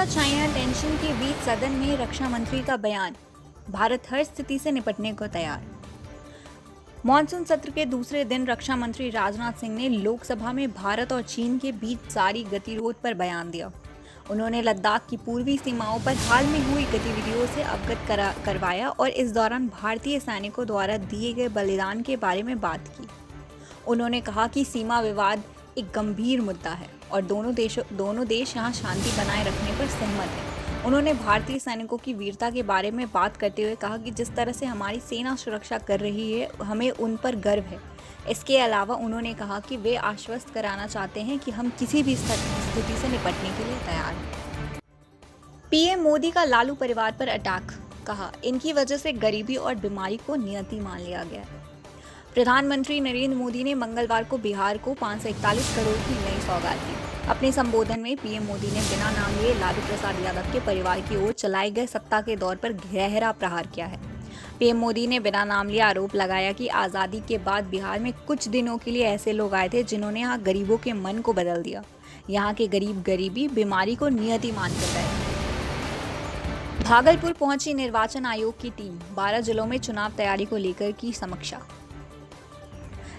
India China tension के बीच सदन में रक्षा मंत्री का बयान, भारत हर स्थिति से निपटने को तैयार। मॉनसून सत्र के दूसरे दिन रक्षा मंत्री राजनाथ सिंह ने लोकसभा में भारत और चीन के बीच जारी गतिरोध पर बयान दिया। उन्होंने लद्दाख की पूर्वी सीमाओं पर हाल में हुई गतिविधियों से अवगत करवाया और इस दौरान भारतीय सैनिकों द्वारा दिए गए बलिदान के बारे में बात की। उन्होंने कहा कि सीमा विवाद एक गंभीर मुद्दा है और दोनों देश यहां शांति बनाए रखने पर सहमत हैं। उन्होंने भारतीय सैनिकों की वीरता के बारे में बात करते हुए कहा कि जिस तरह से हमारी सेना सुरक्षा कर रही है, हमें उन पर गर्व है। इसके अलावा उन्होंने कहा कि वे आश्वस्त कराना चाहते हैं कि हम किसी भी स्थिति से निपटने के लिए तैयार हैं। पीएम मोदी का लालू परिवार पर अटैक, कहा इनकी वजह से गरीबी और बीमारी को नियति मान लिया गया है। प्रधानमंत्री नरेंद्र मोदी ने मंगलवार को बिहार को 541 करोड़ की नई सौगात दी। अपने संबोधन में पीएम मोदी ने बिना नाम लिए लालू प्रसाद यादव के परिवार की ओर चलाए गए सत्ता के दौर पर गहरा प्रहार किया है। पीएम मोदी ने बिना नाम लिए आरोप लगाया कि आज़ादी के बाद बिहार में कुछ दिनों के लिए ऐसे लोग आए थे जिन्होंने यहाँ गरीबों के मन को बदल दिया। यहाँ के गरीब गरीबी बीमारी को नियति मानकर गए। भागलपुर पहुंची निर्वाचन आयोग की टीम, 12 जिलों में चुनाव तैयारी को लेकर की समीक्षा।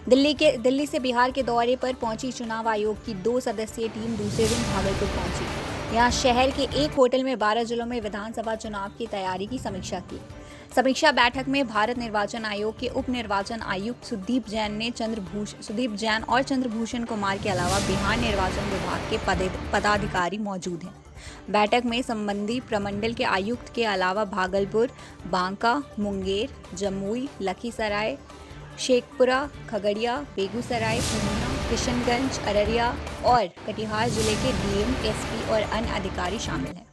दिल्ली से बिहार के दौरे पर पहुंची चुनाव आयोग की 2 सदस्यीय टीम दूसरे दिन भागलपुर पहुंची। यहां शहर के एक होटल में 12 जिलों में विधानसभा चुनाव की तैयारी की समीक्षा की। समीक्षा बैठक में भारत निर्वाचन आयोग के उप निर्वाचन आयुक्त सुदीप जैन और चंद्रभूषण कुमार के अलावा बिहार निर्वाचन विभाग के पदाधिकारी मौजूद हैं। बैठक में संबंधी प्रमंडल के आयुक्त के अलावा भागलपुर, बांका, मुंगेर, जमुई, लखीसराय, शेखपुरा, खगड़िया, बेगूसराय, पूर्णिया, किशनगंज, अररिया और कटिहार जिले के डीएम, एसपी और अन्य अधिकारी शामिल हैं।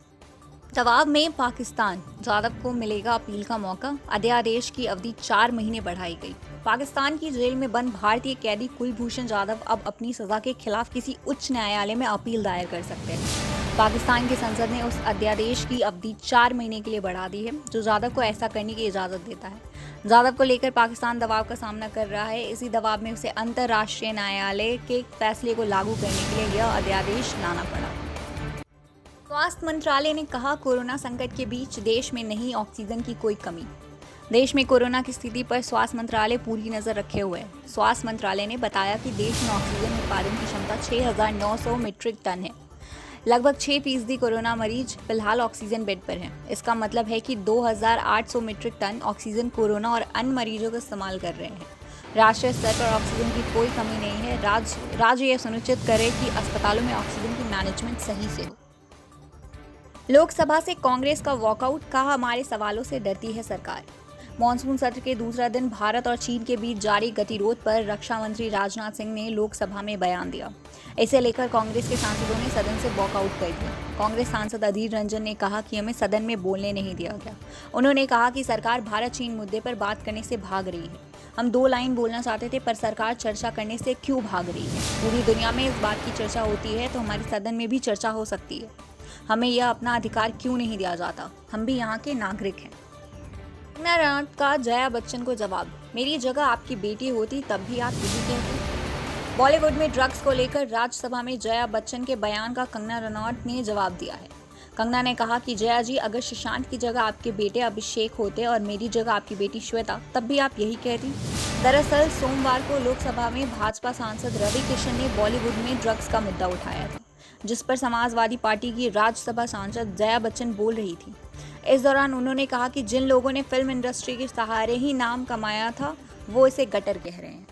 जवाब में पाकिस्तान, जाधव को मिलेगा अपील का मौका, अध्यादेश की अवधि 4 महीने बढ़ाई गई। पाकिस्तान की जेल में बंद भारतीय कैदी कुलभूषण जाधव अब अपनी सजा के खिलाफ किसी उच्च न्यायालय में अपील दायर कर सकते हैं। पाकिस्तान की संसद ने उस अध्यादेश की अवधि 4 महीने के लिए बढ़ा दी है जो जाधव को ऐसा करने की इजाजत देता है। जाधव को लेकर पाकिस्तान दबाव का सामना कर रहा है। इसी दबाव में उसे अंतर्राष्ट्रीय न्यायालय के फैसले को लागू करने के लिए यह अध्यादेश लाना पड़ा। स्वास्थ्य मंत्रालय ने कहा, कोरोना संकट के बीच देश में नहीं ऑक्सीजन की कोई कमी। देश में कोरोना की स्थिति पर स्वास्थ्य मंत्रालय पूरी नजर रखे हुए है। स्वास्थ्य मंत्रालय ने बताया कि देश में ऑक्सीजन उत्पादन की क्षमता 6,900 मीट्रिक टन है। लगभग 6% कोरोना मरीज फिलहाल ऑक्सीजन बेड पर हैं। इसका मतलब है कि 2,800 मीट्रिक टन ऑक्सीजन कोरोना और अन्य मरीजों का इस्तेमाल कर रहे हैं। राष्ट्रीय स्तर पर ऑक्सीजन की कोई कमी नहीं है। राज्य यह सुनिश्चित करे कि अस्पतालों में ऑक्सीजन की मैनेजमेंट सही से हो। लोकसभा से कांग्रेस का वॉकआउट, कहा हमारे सवालों से डरती है सरकार। मॉनसून सत्र के दूसरा दिन भारत और चीन के बीच जारी गतिरोध पर रक्षा मंत्री राजनाथ सिंह ने लोकसभा में बयान दिया। इसे लेकर कांग्रेस के सांसदों ने सदन से वॉकआउट कर दिया। कांग्रेस सांसद अधीर रंजन ने कहा कि हमें सदन में बोलने नहीं दिया गया। उन्होंने कहा कि सरकार भारत चीन मुद्दे पर बात करने से भाग रही है। हम 2 लाइन बोलना चाहते थे पर सरकार चर्चा करने से क्यों भाग रही है। पूरी दुनिया में इस बात की चर्चा होती है तो हमारे सदन में भी चर्चा हो सकती है। हमें यह अपना अधिकार क्यों नहीं दिया जाता। हम भी यहाँ के नागरिक हैं। कंगना रनौत का जया बच्चन को जवाब, मेरी जगह आपकी बेटी होती तब भी आप यही कहती। बॉलीवुड में ड्रग्स को लेकर राज्यसभा में जया बच्चन के बयान का कंगना रनौत ने जवाब दिया है। कंगना ने कहा कि जया जी, अगर सुशांत की जगह आपके बेटे अभिषेक होते और मेरी जगह आपकी बेटी श्वेता, तब भी आप यही कहती। दरअसल सोमवार को लोकसभा में भाजपा सांसद रवि किशन ने बॉलीवुड में ड्रग्स का मुद्दा उठाया था, जिस पर समाजवादी पार्टी की राज्यसभा सांसद जया बच्चन बोल रही थी। इस दौरान उन्होंने कहा कि जिन लोगों ने फिल्म इंडस्ट्री के सहारे ही नाम कमाया था वो इसे गटर कह रहे हैं।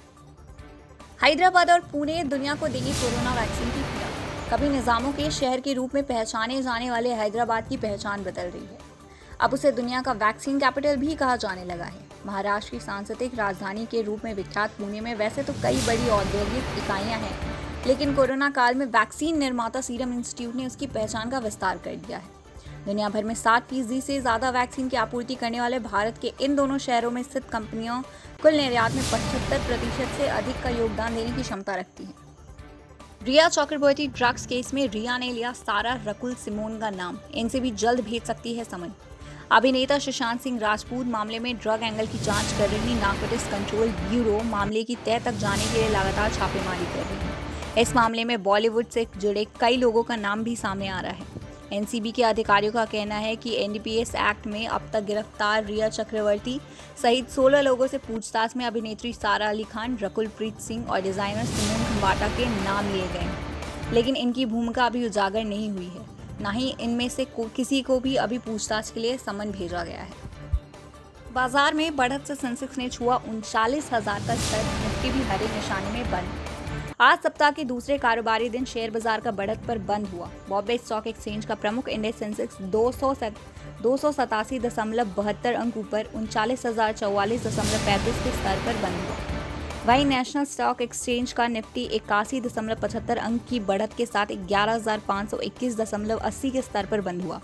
हैदराबाद और पुणे दुनिया को देगी कोरोना वैक्सीन की खुराक। कभी निजामों के शहर के रूप में पहचाने जाने वाले हैदराबाद की पहचान बदल रही है। अब उसे दुनिया का वैक्सीन कैपिटल भी कहा जाने लगा है। महाराष्ट्र की सांस्कृतिक राजधानी के रूप में विख्यात पुणे में वैसे तो कई बड़ी औद्योगिक इकाइयां हैं, लेकिन कोरोना काल में वैक्सीन निर्माता सीरम इंस्टीट्यूट ने उसकी पहचान का विस्तार कर दिया है। दुनिया भर में 7% से ज़्यादा वैक्सीन की आपूर्ति करने वाले भारत के इन दोनों शहरों में स्थित कंपनियों कुल निर्यात में 75% से अधिक का योगदान देने की क्षमता रखती हैं। रिया चक्रवर्ती ड्रग्स केस में रिया ने लिया सारा रकुल सिमोन का नाम, इनसे भी जल्द भेज सकती है समन। अभिनेता सुशांत सिंह राजपूत मामले में ड्रग एंगल की जांच कर रही नार्कोटिक्स कंट्रोल ब्यूरो मामले की तह तक जाने के लिए लगातार छापेमारी कर रही है। इस मामले में बॉलीवुड से जुड़े कई लोगों का नाम भी सामने आ रहा है। एनसीबी के अधिकारियों का कहना है कि एनडीपीएस एक्ट में अब तक गिरफ्तार रिया चक्रवर्ती सहित 16 लोगों से पूछताछ में अभिनेत्री सारा अली खान, रकुल प्रीत सिंह और डिजाइनर सिमोन खंबाटा के नाम लिए गए हैं, लेकिन इनकी भूमिका अभी उजागर नहीं हुई है। न ही इनमें से किसी को भी अभी पूछताछ के लिए समन भेजा गया है। बाजार में बढ़त से सेंसेक्स ने छुआ 39,000 का स्तर, निफ्टी भी हरे निशाने में बंद। आज सप्ताह के दूसरे कारोबारी दिन शेयर बाजार का बढ़त पर बंद हुआ। बॉम्बे स्टॉक एक्सचेंज का प्रमुख इंडेक्स सेंसेक्स 287.72 अंक ऊपर 39,044.35 के स्तर पर बंद हुआ। वहीं नेशनल स्टॉक एक्सचेंज का निफ्टी 81.75 अंक की बढ़त के साथ 11,521.80 के स्तर पर बंद हुआ।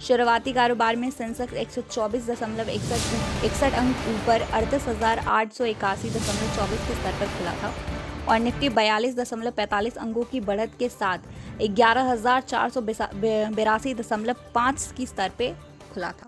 शुरुआती कारोबार में सेंसेक्स 124.61 अंक ऊपर 38,881.24 के स्तर पर खुला था और निफ्टी 42.45 अंकों की बढ़त के साथ 11,482.5 की स्तर पर खुला था।